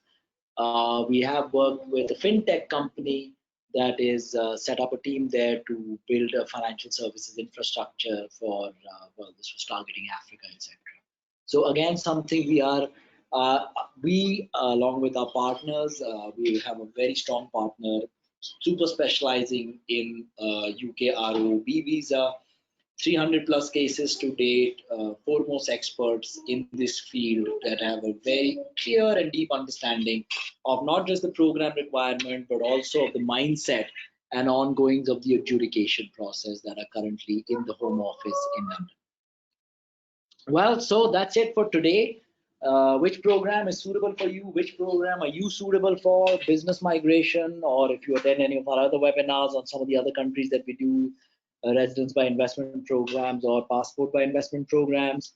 We have worked with a fintech company that is set up a team there to build a financial services infrastructure for, well, this was targeting Africa, etc. So again, something we along with our partners, we have a very strong partner, super specializing in UK ROB visa, 300 plus cases to date, foremost experts in this field that have a very clear and deep understanding of not just the program requirement, but also of the mindset and ongoings of the adjudication process that are currently in the Home Office in London. Well, so that's it for today. Which program is suitable for you? Which program are you suitable for? Business migration, or if you attend any of our other webinars on some of the other countries that we do, residence by investment programs or passport by investment programs.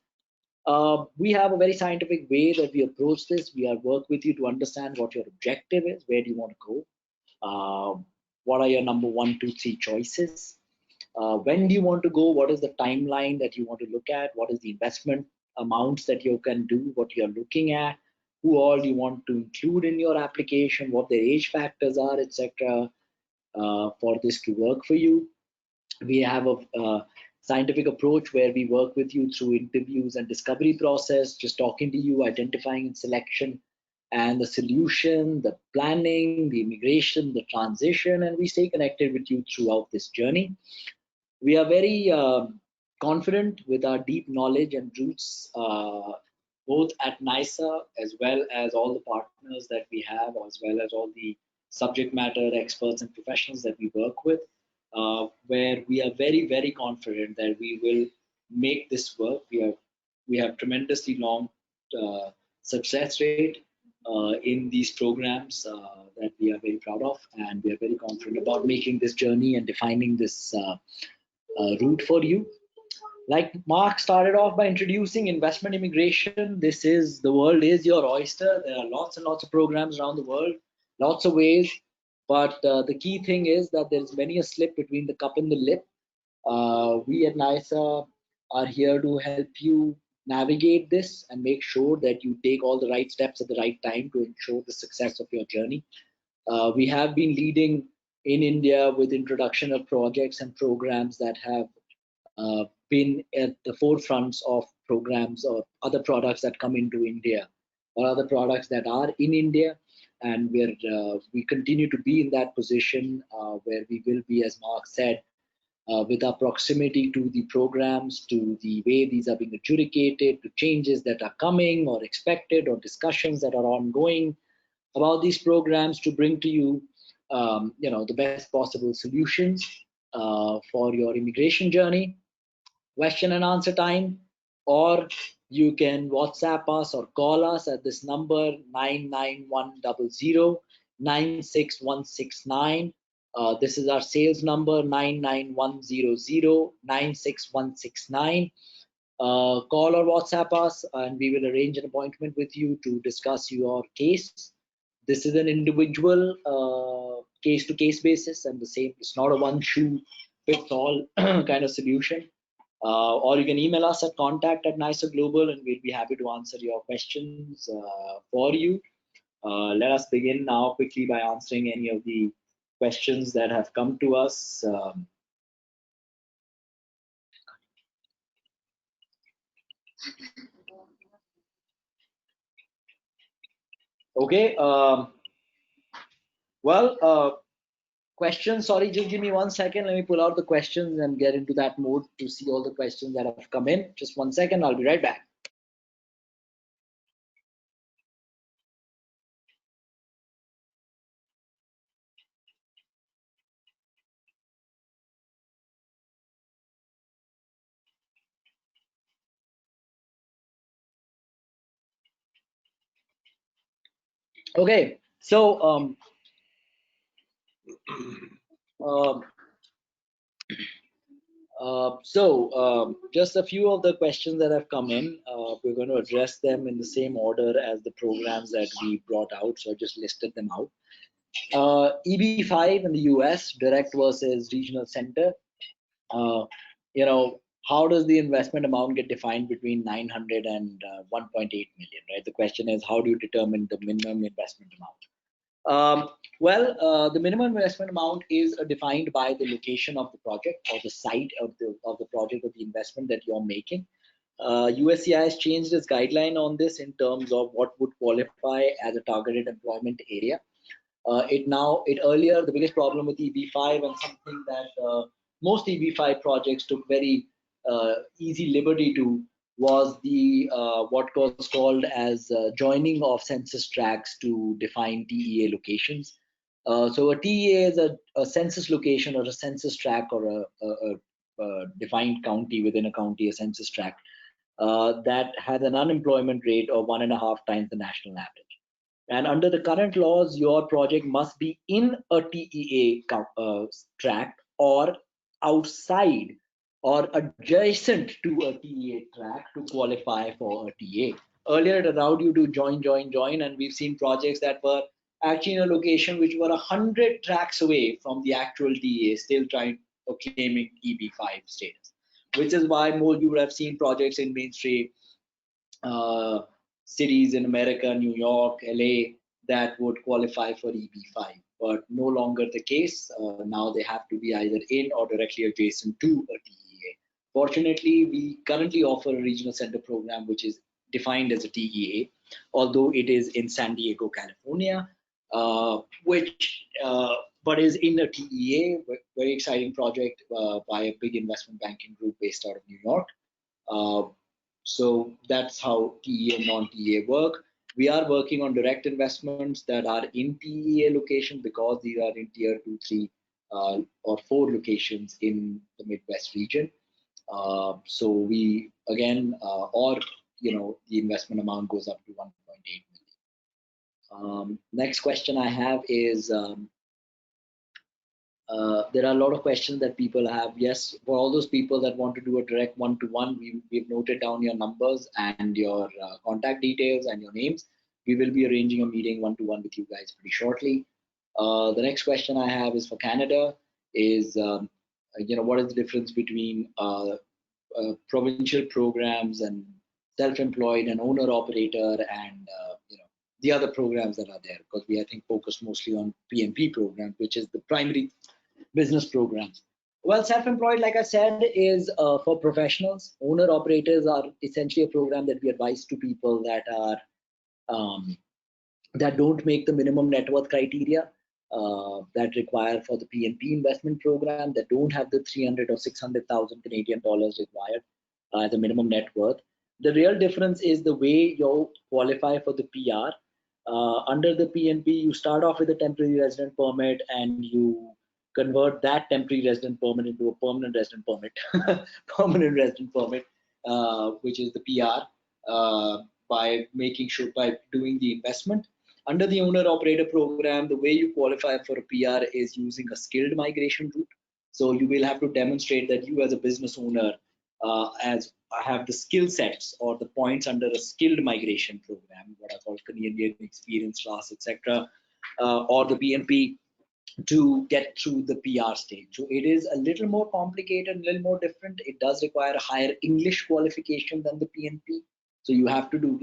We have a very scientific way that we approach this. We are work with you to understand what your objective is, where do you want to go, what are your number 1, 2, 3 choices, when do you want to go, what is the timeline that you want to look at, what is the investment amounts that you can do, what you're looking at, who all you want to include in your application, what their age factors are, etc., for this to work for you. We have a scientific approach where we work with you through interviews and discovery process, just talking to you, identifying and selection and the solution, the planning, the immigration, the transition, and we stay connected with you throughout this journey. We are very confident with our deep knowledge and roots, both at NISA as well as all the partners that we have, as well as all the subject matter experts and professionals that we work with, where we are very, very confident that we will make this work. We have tremendously long success rate in these programs that we are very proud of, and we are very confident about making this journey and defining this route for you. Like Mark started off by introducing investment immigration, the world is your oyster. There are lots and lots of programs around the world, lots of ways, but the key thing is that there's many a slip between the cup and the lip. We at NISA are here to help you navigate this and make sure that you take all the right steps at the right time to ensure the success of your journey. We have been leading in India with introduction of projects and programs that have been at the forefronts of programs or other products that come into India or other products that are in India. And we continue to be in that position where we will be, as Mark said, with our proximity to the programs, to the way these are being adjudicated, to changes that are coming or expected, or discussions that are ongoing about these programs, to bring to you, the best possible solutions for your immigration journey. Question and answer time, or you can WhatsApp us or call us at this number 99100 96169. This is our sales number 99100 96169. Call or WhatsApp us and we will arrange an appointment with you to discuss your case. This is an individual case-to-case basis, and the same, it's not a one shoe fits all kind of solution. Or you can email us at contact@NISA Global, and we'll be happy to answer your questions for you. Let us begin now quickly by answering any of the questions that have come to us. Okay. Questions. Sorry, just give me 1 second. Let me pull out the questions and get into that mode to see all the questions that have come in. Just 1 second. I'll be right back. Okay. So just a few of the questions that have come in. We're going to address them in the same order as the programs that we brought out. So I just listed them out. EB5 in the US, direct versus regional center. Uh, how does the investment amount get defined between 900 and 1.8 million, right? The question is, how do you determine the minimum investment amount? The minimum investment amount is defined by the location of the project or the site of the project or the investment that you're making. USCI has changed its guideline on this in terms of what would qualify as a targeted employment area. It earlier, the biggest problem with EB5 and something that most EB5 projects took very easy liberty to was the what was called as joining of census tracts to define TEA locations. So a TEA is a census location or a census tract or a defined county within a county, a census tract that has an unemployment rate of 1.5 times the national average. And under the current laws, your project must be in a TEA tract or outside or adjacent to a TEA tract to qualify for a TA. Earlier, it allowed you to join, and we've seen projects that were actually in a location which were 100 tracks away from the actual TEA, still trying or claiming EB5 status, which is why more you would have seen projects in mainstream uh, cities in America, New York, LA, that would qualify for EB5, but no longer the case. Now they have to be either in or directly adjacent to a TEA. Fortunately, we currently offer a regional center program which is defined as a TEA, although it is in San Diego, California, which but is in a TEA, very exciting project by a big investment banking group based out of New York. Uh, so that's how TEA and non-TEA work. We are working on direct investments that are in TEA location because these are in tier 2, 3, or 4 locations in the Midwest region. So we again, the investment amount goes up to 1.8 million. Next question I have is. There are a lot of questions that people have. Yes, for all those people that want to do a direct one-to-one, we've noted down your numbers and your contact details and your names. We will be arranging a meeting one-to-one with you guys pretty shortly. The next question I have is for Canada. Is what is the difference between provincial programs and self-employed and owner-operator and the other programs that are there? Because we, I think, focus mostly on PNP programs, which is the primary business programs. Well, self-employed, like I said, is for professionals. Owner operators are essentially a program that we advise to people that are that don't make the minimum net worth criteria that require for the PNP investment program, that don't have the 300 or 600,000 Canadian dollars required as a minimum net worth. The real difference is the way you qualify for the PR. Under the PNP, you start off with a temporary resident permit and you convert that temporary resident permit into a permanent resident permit, permanent resident permit, which is the PR, by doing the investment. Under the owner operator program, the way you qualify for a PR is using a skilled migration route. So you will have to demonstrate that you as a business owner as have the skill sets or the points under a skilled migration program, what I call Canadian experience class, etc., or the PNP, to get through the PR stage. So it is a little more complicated, a little more different. It does require a higher English qualification than the PNP. So you have to do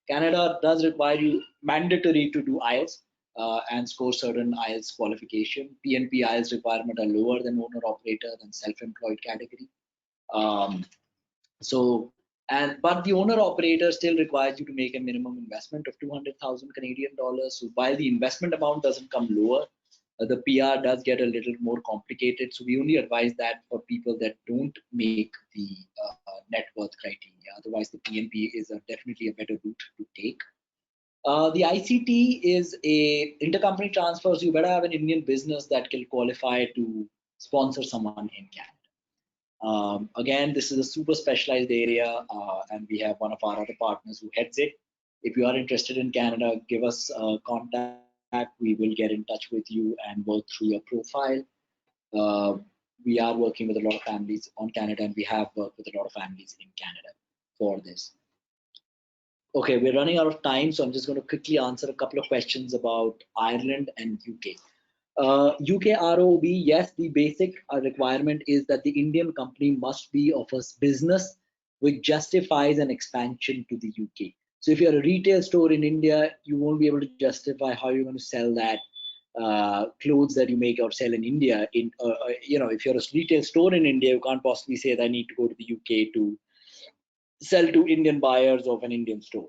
Canada does require you mandatory to do IELTS and score certain IELTS qualification. PNP IELTS requirement are lower than owner operator than self-employed category. Um, but the owner operator still requires you to make a minimum investment of 200,000 Canadian dollars. So while the investment amount doesn't come lower, the PR does get a little more complicated. So we only advise that for people that don't make the net worth criteria. Otherwise, the PNP is definitely a better route to take. The ICT is a intercompany transfer. So you better have an Indian business that can qualify to sponsor someone in Canada. Again, this is a super specialized area, and we have one of our other partners who heads it. If you are interested in Canada, give us contact. We will get in touch with you and work through your profile. We are working with a lot of families on Canada, and we have worked with a lot of families in Canada for this. Okay, we're running out of time, so I'm just going to quickly answer a couple of questions about Ireland and UK. UK ROB, yes, the basic requirement is that the Indian company must be of a business which justifies an expansion to the UK. So if you're a retail store in India, you won't be able to justify how you're going to sell that clothes that you make or sell in India. If you're a retail store in India, you can't possibly say that I need to go to the UK to sell to Indian buyers of an Indian store.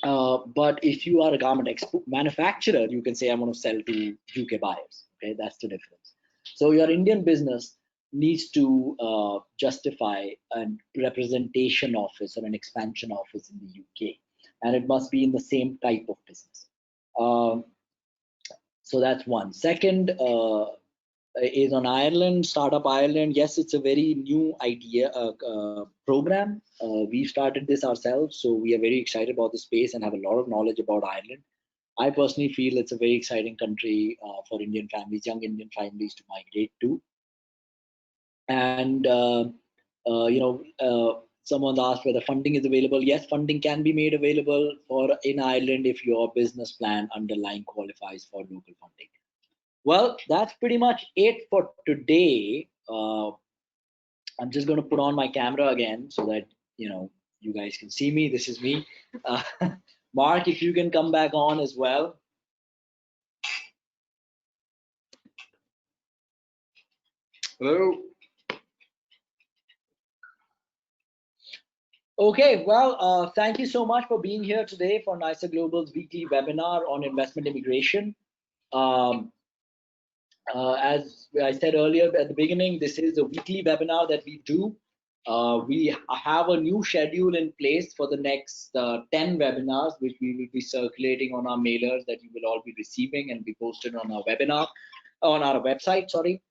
But if you are a garment manufacturer, you can say I'm going to sell to UK buyers. Okay, that's the difference. So your Indian business needs to justify a representation office or an expansion office in the UK, and it must be in the same type of business. Um, so that's one. Second is on Ireland, Startup Ireland. Yes, it's a very new idea program. We started this ourselves, so we are very excited about the space and have a lot of knowledge about Ireland. I personally feel it's a very exciting country for Indian families, young Indian families to migrate to. And someone asked whether funding is available. Yes, funding can be made available for in Ireland if your business plan underlying qualifies for local funding. Well, that's pretty much it for today. I'm just going to put on my camera again so that you guys can see me. This is me. Uh, Mark, if you can come back on as well. Hello. Okay, well, thank you so much for being here today for NISA Global's weekly webinar on investment immigration. Um, as I said earlier at the beginning, this is a weekly webinar that we do. We have a new schedule in place for the next 10 webinars, which we will be circulating on our mailers that you will all be receiving and be posted on our webinar, on our website, sorry.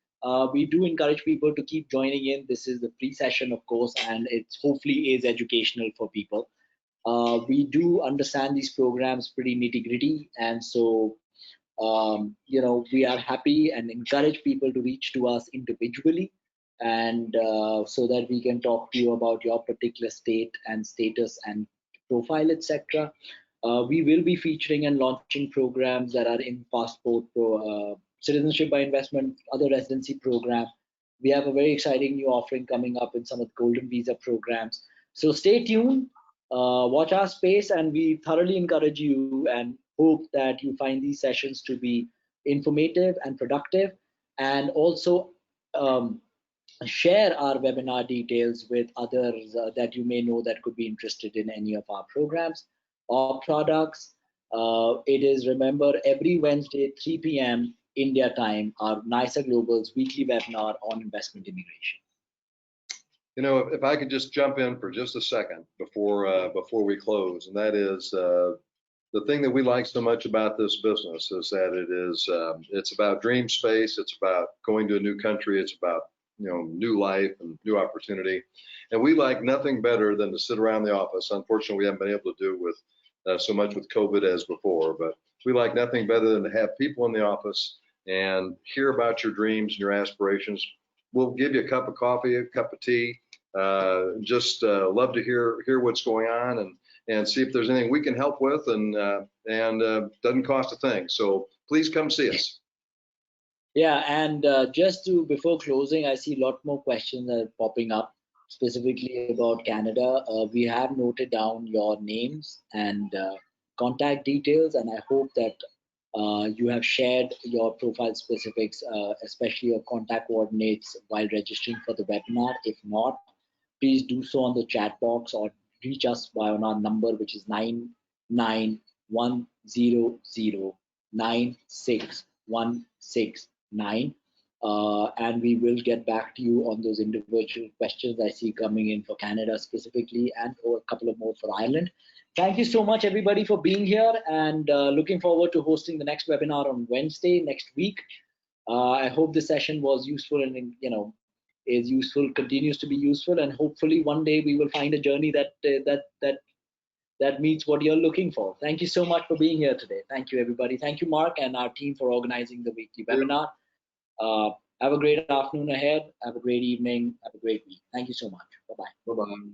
We do encourage people to keep joining in. This is the free session, of course, and it's hopefully is educational for people. We do understand these programs pretty nitty gritty, and so we are happy and encourage people to reach to us individually, and so that we can talk to you about your particular state and status and profile, etc. We will be featuring and launching programs that are in passport, citizenship by investment, other residency program. We have a very exciting new offering coming up in some of the golden visa programs. So stay tuned, watch our space, and we thoroughly encourage you and hope that you find these sessions to be informative and productive, and also share our webinar details with others that you may know that could be interested in any of our programs or products. It is, remember, every Wednesday, 3 p.m. India time, our NISA Global's weekly webinar on investment immigration. If I could just jump in for just a second before we close, and that is the thing that we like so much about this business is that it's about dream space, it's about going to a new country, it's about new life and new opportunity, and we like nothing better than to sit around the office. Unfortunately, we haven't been able to do with so much with COVID as before, but we like nothing better than to have people in the office and hear about your dreams and your aspirations. We'll give you a cup of coffee, a cup of tea. Just love to hear what's going on and see if there's anything we can help with, and doesn't cost a thing. So please come see us. Yeah, and just to before closing, I see a lot more questions that are popping up specifically about Canada. We have noted down your names and contact details, and I hope that you have shared your profile specifics, especially your contact coordinates, while registering for the webinar. If not, please do so on the chat box or reach us by on our number, which is 99100961669. And we will get back to you on those individual questions I see coming in for Canada specifically, and a couple of more for Ireland. Thank you so much, everybody, for being here, and looking forward to hosting the next webinar on Wednesday next week. I hope this session was useful and is useful, continues to be useful, and hopefully one day we will find a journey that meets what you're looking for. Thank you so much for being here today. Thank you, everybody. Thank you, Mark, and our team for organizing the weekly webinar. Have a great afternoon ahead. Have a great evening. Have a great week. Thank you so much. Bye-bye. Bye-bye.